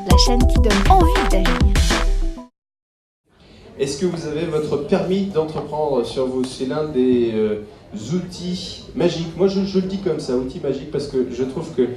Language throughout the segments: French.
la chaîne qui donne envie d'agir. Est-ce que vous avez votre permis d'entreprendre sur vous? C'est l'un des outils magiques. Moi, je le dis comme ça, outil magique, parce que je trouve que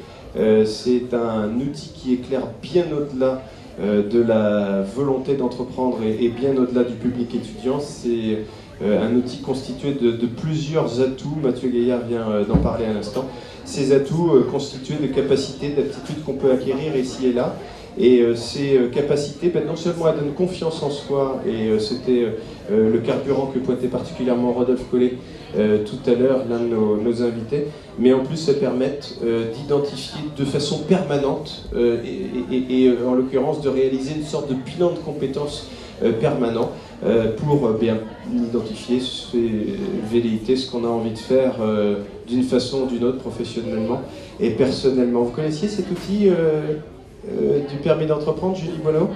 c'est un outil qui éclaire bien au-delà de la volonté d'entreprendre et bien au-delà du public étudiant. C'est un outil constitué de plusieurs atouts. Mathieu Gaillard vient d'en parler à l'instant. Ces atouts constitués de capacités, d'aptitudes qu'on peut acquérir ici et là. Et ces capacités, non seulement elles donnent confiance en soi, et c'était le carburant que pointait particulièrement Rodolphe Collet tout à l'heure, l'un de nos invités, mais en plus elles permettent d'identifier de façon permanente et en l'occurrence de réaliser une sorte de bilan de compétences permanent pour bien identifier ses velléités, ce qu'on a envie de faire d'une façon ou d'une autre, professionnellement et personnellement. Vous connaissiez cet outil du permis d'entreprendre, Julie Bonneau?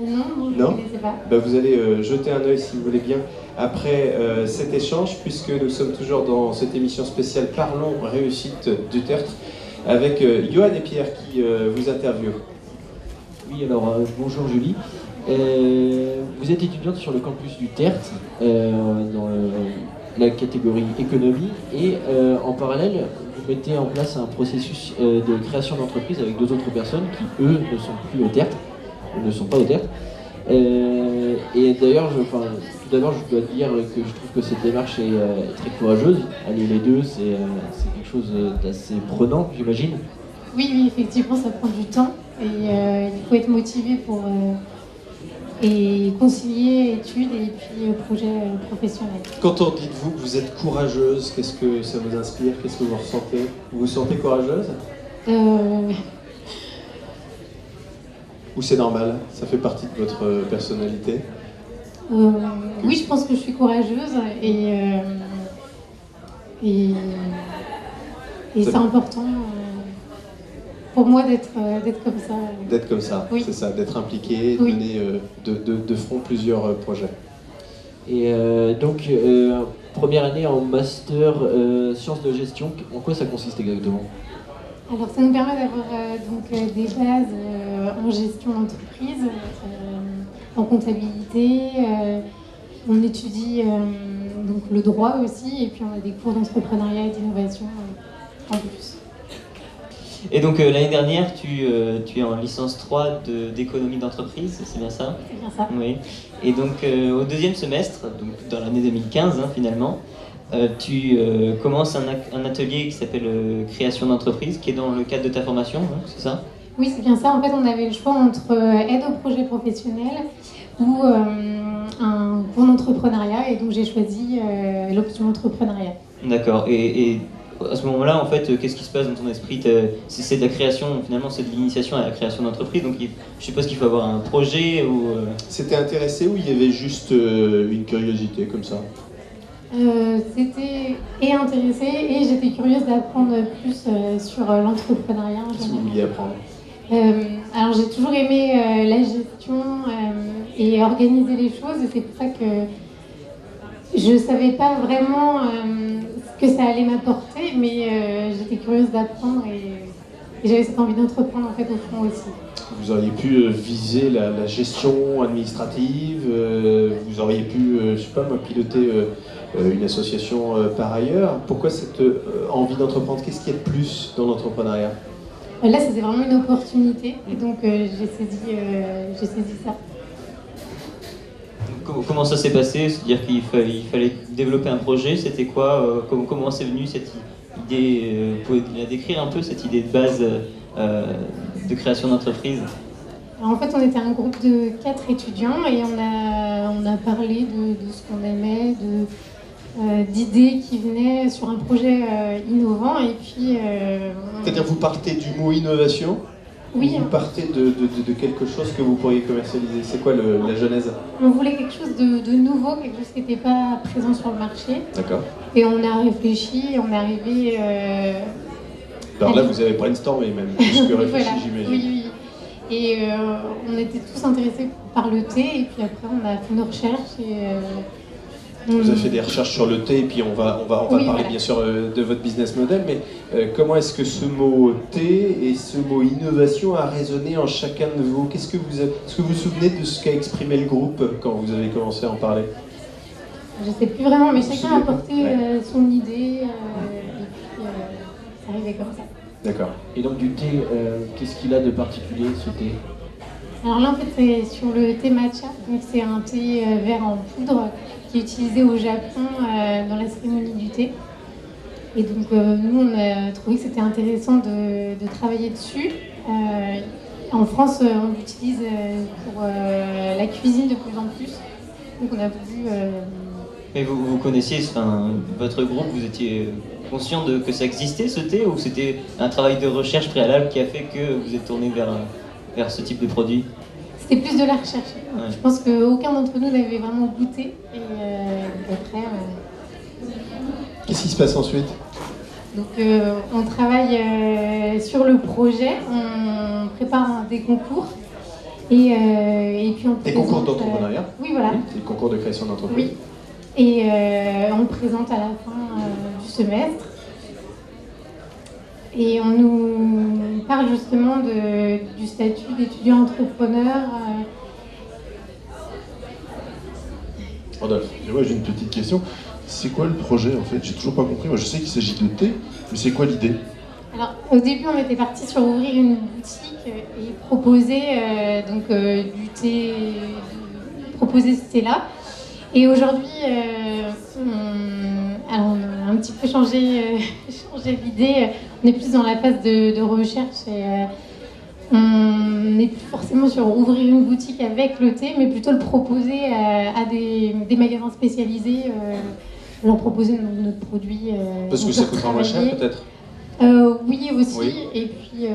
Non, je ne connaissais pas. Vous allez jeter un œil si vous voulez bien après cet échange, puisque nous sommes toujours dans cette émission spéciale Parlons réussite du tertre avec Johan et Pierre qui vous interviewent. Oui, alors bonjour Julie. Vous êtes étudiante sur le campus du Tertre, dans la catégorie économie, et en parallèle, vous mettez en place un processus de création d'entreprise avec deux autres personnes qui, eux, ne sont plus au Tertre, ne sont pas au Tertre. Et d'ailleurs, tout d'abord, je dois dire que je trouve que cette démarche est très courageuse. Allier les deux, c'est quelque chose d'assez prenant, j'imagine. Oui, effectivement, ça prend du temps et il faut être motivé pour et concilier études et puis projet professionnel. Quand on dit de vous que vous êtes courageuse, qu'est-ce que ça vous inspire? Qu'est-ce que vous ressentez? Vous vous sentez courageuse? Ou c'est normal? Ça fait partie de votre personnalité? Oui, je pense que je suis courageuse et c'est important pour moi d'être comme ça. D'être comme ça, oui. C'est ça, d'être impliqué, oui. De mener de front plusieurs projets. Et donc, première année en master sciences de gestion, en quoi ça consiste exactement? Alors ça nous permet d'avoir des bases en gestion d'entreprise, en comptabilité, on étudie donc le droit aussi, et puis on a des cours d'entrepreneuriat et d'innovation en plus. Et donc l'année dernière, tu es en licence 3 d'économie d'entreprise, c'est bien ça? C'est bien ça. Oui. Et donc au deuxième semestre, donc dans l'année 2015 finalement, tu commences un atelier qui s'appelle création d'entreprise, qui est dans le cadre de ta formation, c'est ça? Oui, c'est bien ça. En fait, on avait le choix entre aide au projet professionnel ou un cours d'entrepreneuriat, et donc j'ai choisi l'option entrepreneuriat. D'accord. Et à ce moment-là, en fait, qu'est-ce qui se passe dans ton esprit? C'est de la création, finalement, c'est de l'initiation à la création d'entreprise, donc je suppose qu'il faut avoir un projet ou... C'était intéressé ou il y avait juste une curiosité comme ça? C'était intéressé et j'étais curieuse d'apprendre plus sur l'entrepreneuriat. Qu'est-ce que vous vouliez apprendre? Alors j'ai toujours aimé la gestion et organiser les choses, et c'est pour ça que je ne savais pas vraiment ce que ça allait m'apporter, mais j'étais curieuse d'apprendre et j'avais cette envie d'entreprendre en fait au fond aussi. Vous auriez pu viser la gestion administrative, vous auriez pu, je sais pas moi, piloter une association par ailleurs. Pourquoi cette envie d'entreprendre? Qu'est-ce qu'il y a de plus dans l'entrepreneuriat? Là, c'était vraiment une opportunité, et donc j'ai saisi ça. Comment ça s'est passé? C'est-à-dire qu'il fallait développer un projet, c'était quoi? Comment c'est venu cette idée? Vous pouvez la décrire un peu, cette idée de base de création d'entreprise? En fait, on était un groupe de 4 étudiants et on a parlé de ce qu'on aimait, d'idées qui venaient sur un projet innovant, et puis... C'est-à-dire vous partez du mot innovation? Oui. Vous partez de quelque chose que vous pourriez commercialiser. C'est quoi la genèse? On voulait quelque chose de nouveau, quelque chose qui n'était pas présent sur le marché. D'accord. Et on a réfléchi, on est arrivé... Alors là, vous avez brainstormé même, plus que réfléchi, voilà. j'imagine. Oui. Et on était tous intéressés par le thé, et puis après on a fait nos recherches Vous avez fait des recherches sur le thé et puis on va Oui, parler voilà. bien sûr de votre business model, mais comment est-ce que ce mot thé et ce mot innovation a résonné en chacun de vous? Est-ce que vous vous souvenez de ce qu'a exprimé le groupe quand vous avez commencé à en parler? Je sais plus vraiment, mais Vous vous chacun a souvenez pas? apporté Ouais. son idée, et puis c'est arrivé comme ça. D'accord. Et donc du thé, qu'est-ce qu'il a de particulier ce thé? Alors là, en fait, c'est sur le thé matcha. Donc, c'est un thé vert en poudre qui est utilisé au Japon dans la cérémonie du thé. Et donc, nous, on a trouvé que c'était intéressant de travailler dessus. En France, on l'utilise pour la cuisine de plus en plus. Donc, on a voulu... Mais vous connaissiez, enfin, votre groupe, vous étiez conscient que ça existait ce thé, ou c'était un travail de recherche préalable qui a fait que vous êtes tourné vers ce type de produit? C'était plus de la recherche. Ouais. Je pense qu'aucun d'entre nous n'avait vraiment goûté. Et après... Qu'est-ce qui se passe ensuite? Donc on travaille sur le projet, on prépare des concours et puis on Des présente, concours d'entrepreneuriat? oui, voilà. Des concours de création d'entreprise? Oui. Et on le présente à la fin du semestre. Et on nous parle justement du statut d'étudiant entrepreneur. Rodolphe. Et moi j'ai une petite question. C'est quoi le projet en fait? J'ai toujours pas compris. Moi je sais qu'il s'agit de thé, mais c'est quoi l'idée? Alors, au début, on était parti sur ouvrir une boutique et proposer du thé, proposer ce thé-là. Et aujourd'hui, on a un petit peu changé l'idée. On est plus dans la phase de recherche et on n'est plus forcément sur ouvrir une boutique avec le thé, mais plutôt le proposer à des magasins spécialisés, leur proposer notre produit. Parce que donc ça leur coûtera moins cher travailler. peut-être? Oui aussi, Oui. et puis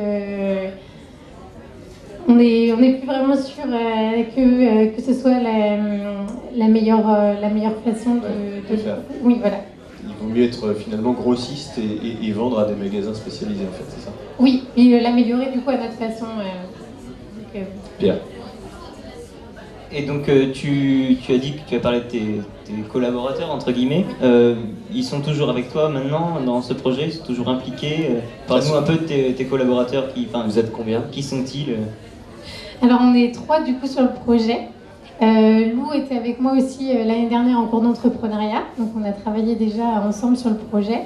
on n'est plus vraiment sûr que ce soit la meilleure façon de faire. Oui, voilà. Il vaut mieux être finalement grossiste et vendre à des magasins spécialisés en fait, c'est ça? Oui, et l'améliorer du coup à notre façon. Donc, Bien. Et donc tu as dit que tu as parlé de tes collaborateurs, entre guillemets. Ils sont toujours avec toi maintenant dans ce projet? Ils sont toujours impliqués? Parle-nous un peu de tes collaborateurs. Vous êtes combien? Qui sont-ils? Alors on est 3 du coup sur le projet. Lou était avec moi aussi l'année dernière en cours d'entrepreneuriat, donc on a travaillé déjà ensemble sur le projet.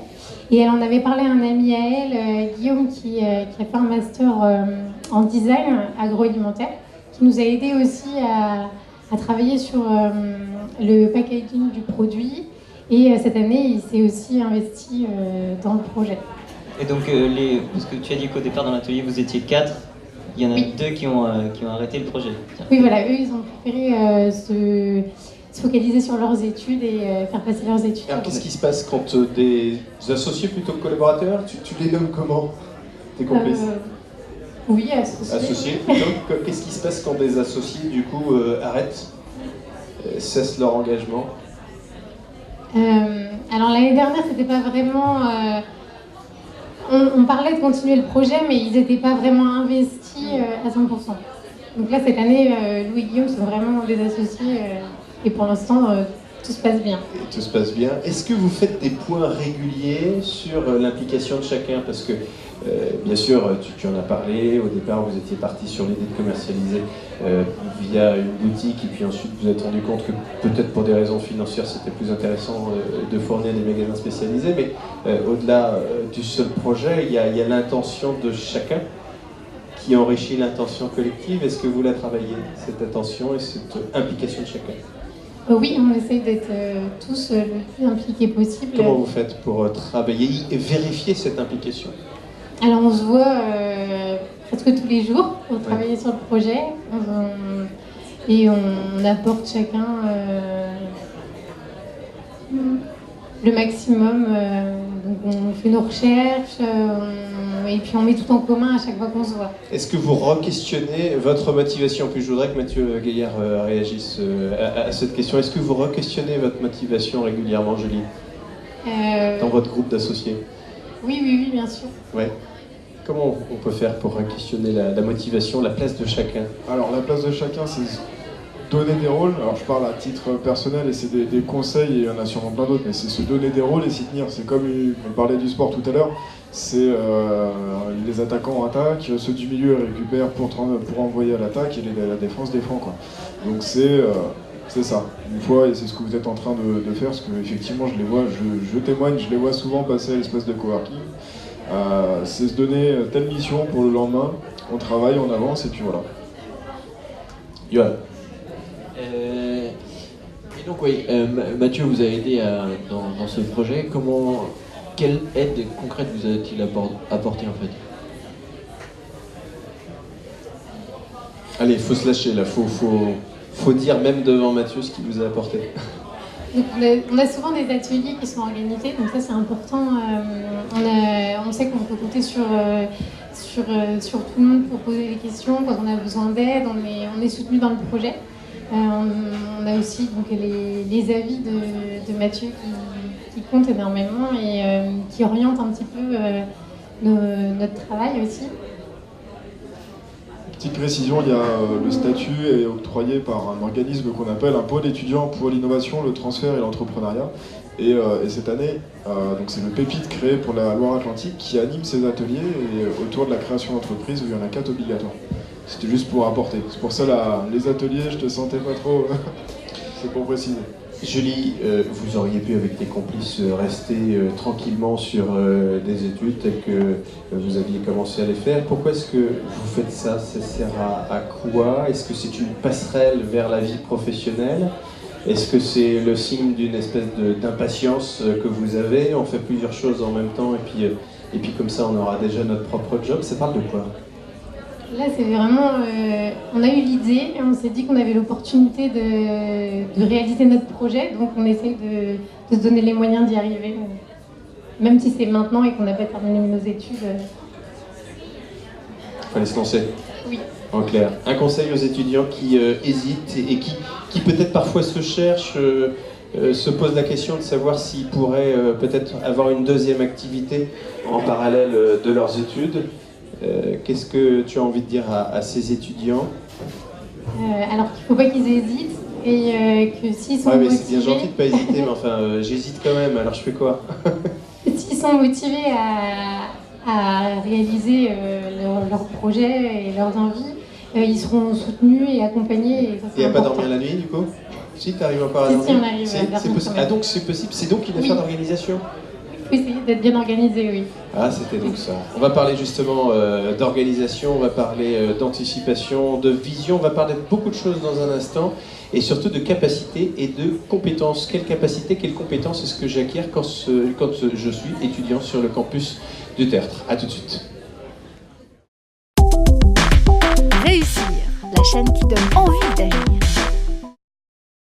Et elle en avait parlé à un ami à elle, Guillaume, qui a fait un master en design agroalimentaire, qui nous a aidé aussi à travailler sur le packaging du produit. Et cette année, il s'est aussi investi dans le projet. Et donc, parce que tu as dit qu'au départ dans l'atelier vous étiez 4, il y en a Oui. 2 qui ont arrêté le projet. Oui, voilà, eux, ils ont préféré se focaliser sur leurs études et faire passer leurs études. Alors qu'est-ce qui se passe quand des associés plutôt que collaborateurs, tu les nommes comment? Tes complices? Oui, associés. Associés plutôt. Qu'est-ce qui se passe quand des associés du coup arrêtent, cessent leur engagement? Alors l'année dernière, c'était pas vraiment... on parlait de continuer le projet, mais ils n'étaient pas vraiment investis à 100%. Donc là, cette année, Louis et Guillaume sont vraiment des associés et pour l'instant, tout se passe bien. Et tout se passe bien. Est-ce que vous faites des points réguliers sur l'implication de chacun? Parce que, bien sûr, tu en as parlé, au départ vous étiez parti sur l'idée de commercialiser via une boutique et puis ensuite vous vous êtes rendu compte que peut-être pour des raisons financières c'était plus intéressant de fournir des magasins spécialisés, mais au-delà du seul projet, il y a l'intention de chacun qui enrichit l'intention collective. Est-ce que vous la travaillez, cette attention et cette implication de chacun? Oui, on essaye d'être tous le plus impliqués possible. Comment vous faites pour travailler et vérifier cette implication? Alors on se voit presque tous les jours pour travailler sur le projet et on apporte chacun le maximum. Donc on fait nos recherches et puis on met tout en commun à chaque fois qu'on se voit. Est-ce que vous re-questionnez votre motivation? Puis je voudrais que Mathieu Gaillard réagisse à cette question. Est-ce que vous re-questionnez votre motivation régulièrement, Julie, dans votre groupe d'associés? Oui, bien sûr. Ouais. Comment on peut faire pour questionner la motivation, la place de chacun? Alors la place de chacun, c'est donner des rôles. Alors je parle à titre personnel et c'est des conseils, et il y en a sûrement plein d'autres, mais c'est se donner des rôles et s'y tenir. C'est comme on parlait du sport tout à l'heure, c'est les attaquants attaquent, ceux du milieu récupèrent pour envoyer à l'attaque, et la défense défend, quoi. Donc c'est ça, une fois, et c'est ce que vous êtes en train de faire, parce que effectivement je les vois, je témoigne, je les vois souvent passer à l'espace de coworking. C'est se donner telle mission pour le lendemain, on travaille, on avance, et puis voilà. Johan. Et donc oui, Mathieu vous a aidé dans ce projet. Quelle aide concrète vous a-t-il apporté en fait? Allez, faut se lâcher là, faut dire même devant Mathieu ce qu'il vous a apporté. Donc on a souvent des ateliers qui sont organisés, donc ça c'est important. On sait qu'on peut compter sur tout le monde pour poser des questions quand on a besoin d'aide. On est soutenu dans le projet. On a aussi donc les avis de Mathieu qui comptent énormément et qui orientent un petit peu notre travail aussi. Petite précision, il y a le statut est octroyé par un organisme qu'on appelle un pôle étudiant pour l'innovation, le transfert et l'entrepreneuriat. Et cette année, donc c'est le Pépite créé pour la Loire-Atlantique qui anime ces ateliers et autour de la création d'entreprise où il y en a 4 obligatoires. C'était juste pour apporter. C'est pour ça les ateliers, je te sentais pas trop. C'est pour préciser. Julie, vous auriez pu avec tes complices rester tranquillement sur des études telles que vous aviez commencé à les faire. Pourquoi est-ce que vous faites ça? Ça sert à quoi? Est-ce que c'est une passerelle vers la vie professionnelle? Est-ce que c'est le signe d'une espèce d'impatience que vous avez? On fait plusieurs choses en même temps et puis comme ça on aura déjà notre propre job. Ça parle de quoi? Là, c'est vraiment... on a eu l'idée et on s'est dit qu'on avait l'opportunité de réaliser notre projet, donc on essaie de se donner les moyens d'y arriver, même si c'est maintenant et qu'on n'a pas terminé nos études. Fallait se lancer. Oui. En clair. Un conseil aux étudiants qui hésitent et qui peut-être parfois se cherchent, se posent la question de savoir s'ils pourraient peut-être avoir une deuxième activité en parallèle de leurs études. Qu'est-ce que tu as envie de dire à ces étudiants? Alors qu'il ne faut pas qu'ils hésitent et que s'ils sont mais motivés... c'est bien gentil de ne pas hésiter, mais enfin, j'hésite quand même, alors je fais quoi? S'ils sont motivés à réaliser leurs projets et leurs envies, ils seront soutenus et accompagnés. Et à pas dormir la nuit, du coup? Si, tu arrives encore à dormir? Si, on arrive à dormir. Ah, donc c'est possible. C'est donc une affaire d'organisation? Il faut essayer d'être bien organisé, oui. Ah, c'était donc ça. On va parler justement d'organisation, on va parler d'anticipation, de vision, on va parler de beaucoup de choses dans un instant, et surtout de capacité et de compétences. Quelle capacité, quelle compétence est-ce que j'acquiers quand je suis étudiant sur le campus du Tertre? A tout de suite. Réussir, la chaîne qui donne envie d'agir.